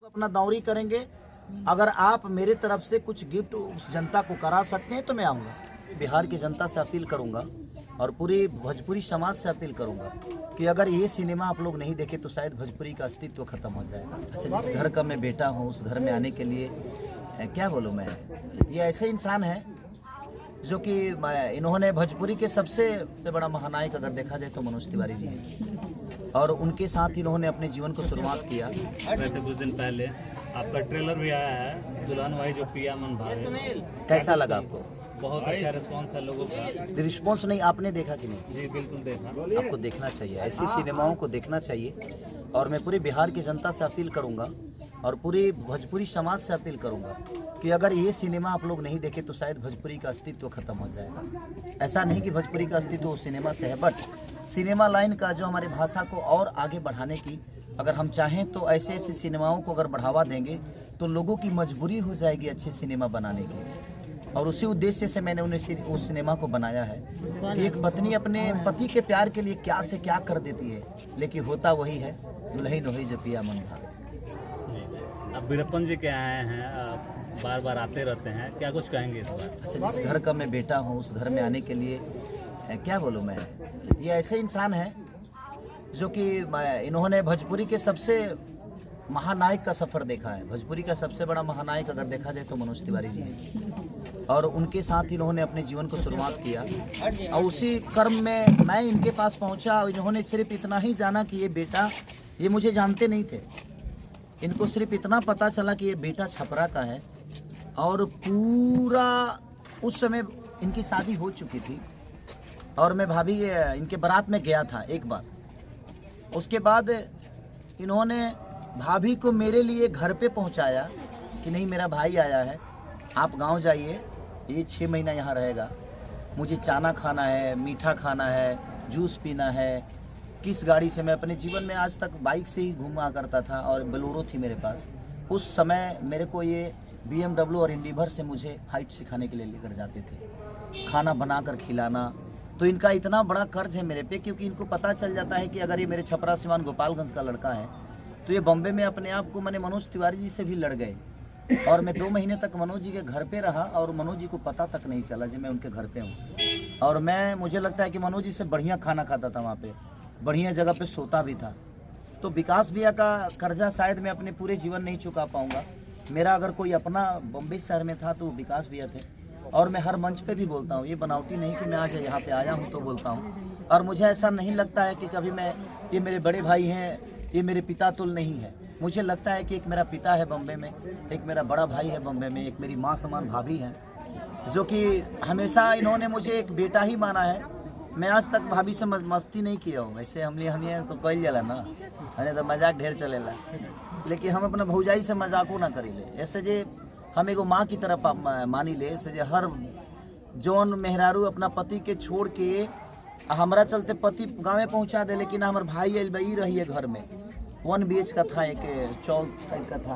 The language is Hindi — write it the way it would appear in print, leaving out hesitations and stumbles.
अपना दौरी करेंगे। अगर आप मेरे तरफ से कुछ गिफ्ट उस जनता को करा सकते हैं तो मैं आऊँगा। बिहार की जनता से अपील करूँगा और पूरी भोजपुरी समाज से अपील करूँगा कि अगर ये सिनेमा आप लोग नहीं देखे तो शायद भोजपुरी का अस्तित्व खत्म हो जाएगा। अच्छा, जिस घर का मैं बेटा हूँ उस घर में आने के लिए क्या बोलूँ मैं, ये ऐसे इंसान है जो कि इन्होंने भोजपुरी के सबसे बड़ा महानायक अगर देखा जाए तो मनोज तिवारी जी हैं और उनके साथ इन्होंने अपने जीवन को शुरुआत किया। वैसे कुछ दिन पहले आपका ट्रेलर भी आया है दुल्हन भाई जो पिया मन भावे, कैसा लगा आपको? बहुत अच्छा रिस्पांस है लोगों का। रिस्पॉन्स नहीं आपने देखा कि नहीं? जी बिल्कुल देखा। आपको देखना चाहिए, ऐसी सिनेमाओं को देखना चाहिए और मैं पूरी बिहार की जनता से अपील करूंगा और पूरी भोजपुरी समाज से अपील करूंगा कि अगर ये सिनेमा आप लोग नहीं देखे तो शायद भोजपुरी का अस्तित्व खत्म हो जाएगा। ऐसा नहीं कि भोजपुरी का अस्तित्व उस सिनेमा से है, बट सिनेमा लाइन का जो हमारी भाषा को और आगे बढ़ाने की अगर हम चाहें तो ऐसे ऐसे सिनेमाओं को अगर बढ़ावा देंगे तो लोगों की मजबूरी हो जाएगी अच्छे सिनेमा बनाने की। और उसी उद्देश्य से मैंने उन्हें उस सिनेमा को बनाया है कि एक पत्नी अपने पति के प्यार के लिए क्या से क्या कर देती है, लेकिन होता वही है, दुल्हन वही जो पिया मन भावे। अब वीरप्पन जी के आए हैं, बार बार आते रहते हैं, क्या कुछ कहेंगे इस बार? अच्छा, जिस घर का मैं बेटा हूँ उस घर में आने के लिए क्या बोलूँ मैं, ये ऐसे इंसान है जो कि इन्होंने भोजपुरी के सबसे महानायक का सफ़र देखा है। भोजपुरी का सबसे बड़ा महानायक अगर देखा जाए तो मनोज तिवारी जी हैं और उनके साथ इन्होंने अपने जीवन को शुरुआत किया और उसी क्रम में मैं इनके पास पहुंचा और इन्होंने सिर्फ इतना ही जाना कि ये बेटा, ये मुझे जानते नहीं थे, इनको सिर्फ इतना पता चला कि ये बेटा छपरा का है और पूरा उस समय इनकी शादी हो चुकी थी और मैं भाभी इनके बारात में गया था एक बार। उसके बाद इन्होंने भाभी को मेरे लिए घर पे पहुंचाया कि नहीं मेरा भाई आया है, आप गांव जाइए, ये 6 महीना यहाँ रहेगा, मुझे चाना खाना है, मीठा खाना है, जूस पीना है। किस गाड़ी से मैं अपने जीवन में आज तक बाइक से ही घूमा करता था और बोलेरो थी मेरे पास। उस समय मेरे को ये BMW और इंडिवर से मुझे फाइट सिखाने के लिए लेकर जाते थे, खाना बनाकर खिलाना। तो इनका इतना बड़ा कर्ज है मेरे पे क्योंकि इनको पता चल जाता है कि अगर ये मेरे छपरा सिवान गोपालगंज का लड़का है तो ये बॉम्बे में अपने आप को मैंने मनोज तिवारी जी से भी लड़ गए और मैं 2 महीने तक मनोज जी के घर पे रहा और मनोज जी को पता तक नहीं चला कि मैं उनके घर पे हूँ। और मुझे लगता है कि मनोज जी से बढ़िया खाना खाता था, वहाँ पे बढ़िया जगह पे सोता भी था। तो विकास भैया का कर्जा शायद मैं अपने पूरे जीवन नहीं चुका पाऊँगा। मेरा अगर कोई अपना बॉम्बे शहर में था तो वो विकास भैया थे और मैं हर मंच पे भी बोलता हूँ, ये बनावटी नहीं कि मैं आज यहाँ पे आया हूँ तो बोलता हूँ। और मुझे ऐसा नहीं लगता है कि कभी ये मेरे बड़े भाई हैं, ये मेरे पिता तुल नहीं है। मुझे लगता है कि एक मेरा पिता है बॉम्बे में, एक मेरा बड़ा भाई है बॉम्बे में, एक मेरी माँ समान भाभी है जो कि हमेशा इन्होंने मुझे एक बेटा ही माना है। मैं आज तक भाभी से मस्ती नहीं किया हूँ, वैसे हम तो कही जाला ना, हमें तो मजाक ढेर चलेला, लेकिन हम अपना भौजाई से मजाको ना करी ले। ऐसे जे हम एगो माँ की तरफ मानी ले, ऐसे जे हर जौन मेहरारू अपना पति के छोड़ के हमारा चलते पति गाँव में पहुँचा दे, लेकिन हमारे भाई रही है घर में 1 BH का था, एक चौल टाइप का था।